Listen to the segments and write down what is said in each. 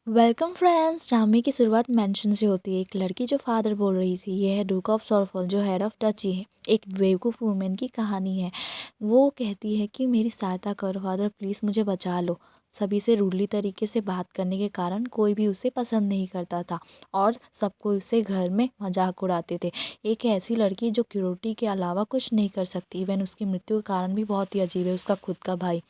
Welcome friends. ड्रामे की शुरुआत मेंशन से होती है। एक लड़की जो फादर बोल रही थी, यह है डूक ऑफ सॉरफॉल जो हेड ऑफ डची है। एक बेवकूफ़ वूमेन की कहानी है। वो कहती है कि मेरी सहायता करो फादर, प्लीज़ मुझे बचा लो। सभी से रूडली तरीके से बात करने के कारण कोई भी उसे पसंद नहीं करता था और सबको उसे घर में मजाक उड़ाते थे। एक ऐसी लड़की जो क्रूरटी के अलावा कुछ नहीं कर सकती। इवन उसकी मृत्यु का कारण भी बहुत ही अजीब है, उसका खुद का भाई।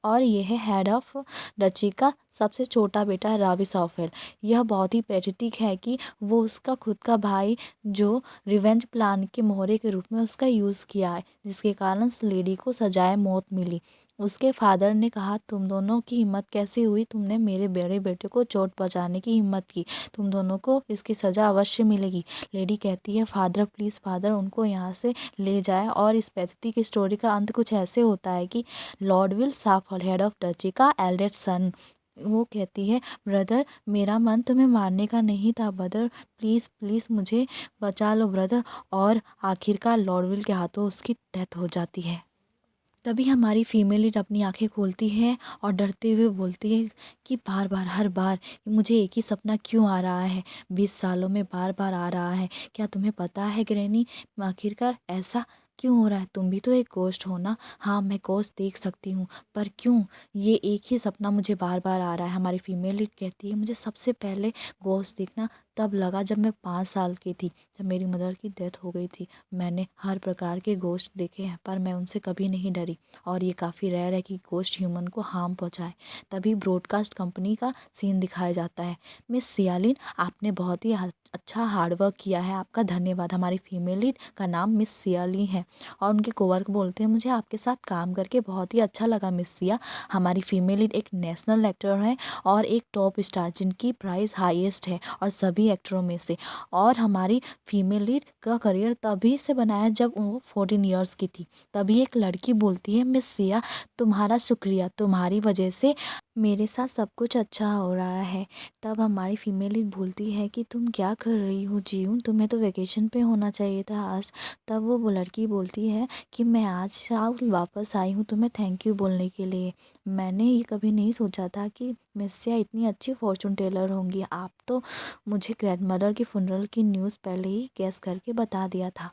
और यह है हेड ऑफ डची का सबसे छोटा बेटा रावी सॉफेल। यह बहुत ही पैथेटिक है कि वो उसका खुद का भाई जो रिवेंज प्लान के मोहरे के रूप में उसका यूज़ किया है, जिसके कारण उस लेडी को सजाए मौत मिली। उसके फादर ने कहा, तुम दोनों की हिम्मत कैसे हुई, तुमने मेरे बड़े बेटे को चोट पहुंचाने की हिम्मत की, तुम दोनों को इसकी सज़ा अवश्य मिलेगी। लेडी कहती है, फादर प्लीज़ फादर, उनको यहाँ से ले जाए। और इस पैथेटिक स्टोरी का अंत कुछ ऐसे होता है कि लॉर्ड विल साफल, हेड ऑफ डची का एल्डेस्ट सन, वो कहती है, ब्रदर मेरा मन तुम्हें मारने का नहीं था ब्रदर, प्लीज़ प्लीज़ मुझे बचा लो ब्रदर। और आखिरकार लॉर्ड विल के हाथों उसकी डेथ हो जाती है। तभी हमारी फीमेल लीड अपनी आंखें खोलती है और डरते हुए बोलती है कि बार बार हर बार मुझे एक ही सपना क्यों आ रहा है, 20 सालों में बार बार आ रहा है। क्या तुम्हें पता है ग्रैनी, आखिरकार ऐसा क्यों हो रहा है? तुम भी तो एक गोस्ट हो ना। हाँ, मैं गोस्ट देख सकती हूँ, पर क्यों ये एक ही सपना मुझे बार बार आ रहा है? हमारी फीमेल लीड कहती है, मुझे सबसे पहले गोस्ट देखना तब लगा जब मैं 5 साल की थी, जब मेरी मदर की डेथ हो गई थी। मैंने हर प्रकार के गोश्त देखे हैं पर मैं उनसे कभी नहीं डरी। और ये काफ़ी रेयर है कि गोश्त ह्यूमन को हार्म पहुंचाए। तभी ब्रॉडकास्ट कंपनी का सीन दिखाया जाता है। मिस सियालिन, आपने बहुत ही अच्छा हार्डवर्क किया है, आपका धन्यवाद। हमारी फीमेल लीड का नाम मिस सियालिन है और उनके कोवर्कर बोलते हैं, मुझे आपके साथ काम करके बहुत ही अच्छा लगा मिस सिया। हमारी फीमेल लीड एक नेशनल एक्टर है और एक टॉप स्टार जिनकी प्राइस हाईएस्ट है और सभी एक्टरों में से। और हमारी फीमेल लीड का करियर तभी से बनाया जब वो 14 ईयर्स की थी। तभी एक लड़की बोलती है, मिस सिया तुम्हारा शुक्रिया, तुम्हारी वजह से मेरे साथ सब कुछ अच्छा हो रहा है। तब हमारी फीमेल लीड बोलती है कि तुम क्या कर रही हो जीवन, तुम्हें तो वेकेशन पे होना चाहिए था आज। तब वो लड़की बोलती है कि मैं आज वापस आई हूँ तुम्हें थैंक यू बोलने के लिए। मैंने ये कभी नहीं सोचा था कि मिस सिया इतनी अच्छी फॉर्चून टेलर होंगी। आप तो मुझे ग्रैंडमदर की फुनरल की न्यूज़ पहले ही गैस करके बता दिया था।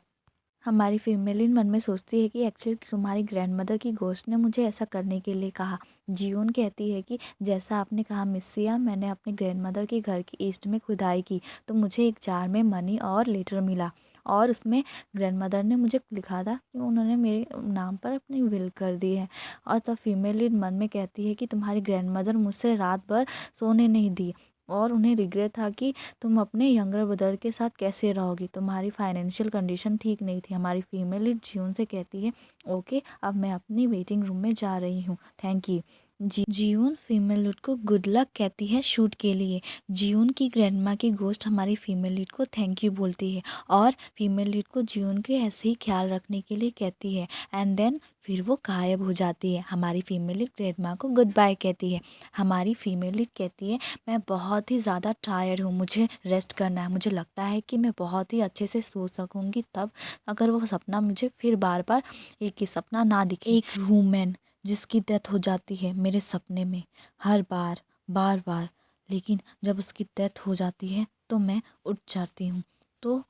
हमारी फीमेलिन मन में सोचती है कि एक्चुअली तुम्हारी ग्रैंडमदर की गोश्त ने मुझे ऐसा करने के लिए कहा। जियोन कहती है कि जैसा आपने कहा मिस सिया, मैंने अपने ग्रैंडमदर के घर की ईस्ट में खुदाई की तो मुझे एक जार में मनी और लेटर मिला और उसमें ग्रैंडमदर ने मुझे लिखा था कि उन्होंने मेरे नाम पर अपनी विल कर दी है। और तब फीमेल मन में कहती है कि तुम्हारी ग्रैंडमदर मुझसे रात भर सोने नहीं दी और उन्हें रिग्रेट था कि तुम अपने यंगर ब्रदर के साथ कैसे रहोगी, तुम्हारी फाइनेंशियल कंडीशन ठीक नहीं थी। हमारी फीमेल लीड जियोन से कहती है, ओके अब मैं अपनी वेटिंग रूम में जा रही हूँ, thank you. Jiyeon female lead को गुड लक कहती है शूट के लिए। जियोन की ग्रैंडमा की गोस्ट हमारी फीमेल लीड को थैंक यू बोलती है और फीमेल लीड को जियोन के ऐसे ही ख्याल रखने के लिए कहती है एंड देन फिर वो गायब हो जाती है। हमारी फीमेल लीड ग्रैंडमा को गुड बाय कहती है। हमारी फीमेल लीड कहती है, मैं बहुत ही ज़्यादा टायर्ड हूँ, मुझे रेस्ट करना है, मुझे लगता है कि मैं बहुत ही अच्छे से सो सकूँगी तब अगर वो सपना मुझे फिर बार बार एक ही सपना ना दिखे। एक वूमेन जिसकी डेथ हो जाती है मेरे सपने में हर बार बार बार, लेकिन जब उसकी डेथ हो जाती है तो मैं उठ जाती हूँ। तो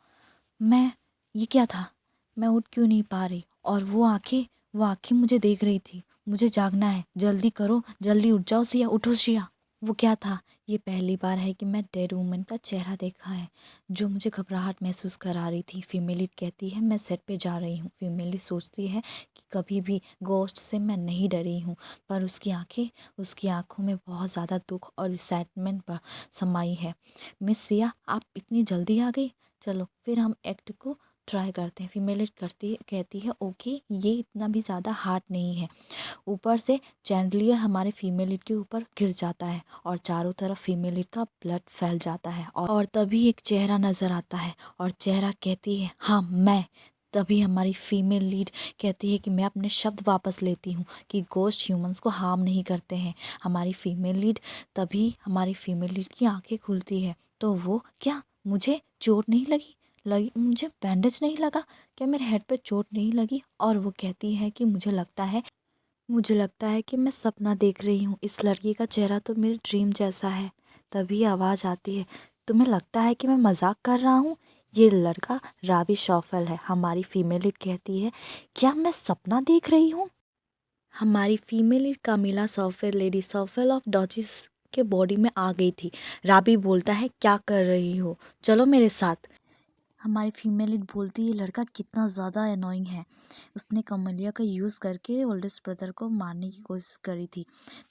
मैं ये क्या था, मैं उठ क्यों नहीं पा रही? और वो आंखें मुझे देख रही थी, मुझे जागना है, जल्दी करो, जल्दी उठ जाओ सिया, उठो सिया। वो क्या था? ये पहली बार है कि मैं डेड वूमन का चेहरा देखा है जो मुझे घबराहट महसूस करा रही थी। फीमेली कहती है, मैं सेट पे जा रही हूँ। फीमेली सोचती है कि कभी भी गोस्ट से मैं नहीं डरी हूँ, पर उसकी आंखों में बहुत ज़्यादा दुख और रिसेंटमेंट समाई है। मिस सिया, आप इतनी जल्दी आ गई, चलो फिर हम एक्ट को ट्राई करते हैं। फीमेल कहती है, ओके ये इतना भी ज़्यादा हार्ड नहीं है। ऊपर से चैंडलियर हमारे फीमेल लीड के ऊपर गिर जाता है और चारों तरफ फीमेल लीड का ब्लड फैल जाता है और तभी एक चेहरा नज़र आता है और चेहरा कहती है, हाँ मैं। तभी हमारी फीमेल लीड कहती है कि मैं अपने शब्द वापस लेती हूँ कि गोस्ट ह्यूमंस को हार्म नहीं करते हैं। हमारी फीमेल लीड की आंखें खुलती है तो वो क्या, मुझे चोट नहीं लगी, मुझे बैंडेज नहीं लगा क्या, मेरे हेड पे चोट नहीं लगी? और वो कहती है कि मुझे लगता है कि मैं सपना देख रही हूँ। इस लड़की का चेहरा तो मेरे ड्रीम जैसा है। तभी आवाज़ आती है, तुम्हें लगता है कि मैं मजाक कर रहा हूँ? ये लड़का रावी शॉफेल है। हमारी फीमेल लीड कहती है, क्या मैं सपना देख रही हूँ? हमारी फीमेल लीड कामिला शॉफेल लेडी शॉफेल ऑफ डॉचिस के बॉडी में आ गई थी। रावी बोलता है, क्या कर रही हो, चलो मेरे साथ। हमारी फीमेल लीड बोलती है, लड़का कितना ज़्यादा अनोइंग है, उसने कमलिया का यूज़ करके ओल्डेस्ट ब्रदर को मारने की कोशिश करी थी।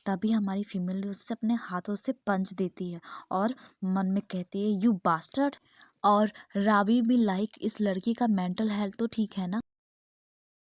तभी हमारी फीमेल लीड उससे अपने हाथों से पंच देती है और मन में कहती है, यू बास्टर्ड। और रावी भी लाइक, इस लड़की का मेंटल हेल्थ तो ठीक है ना?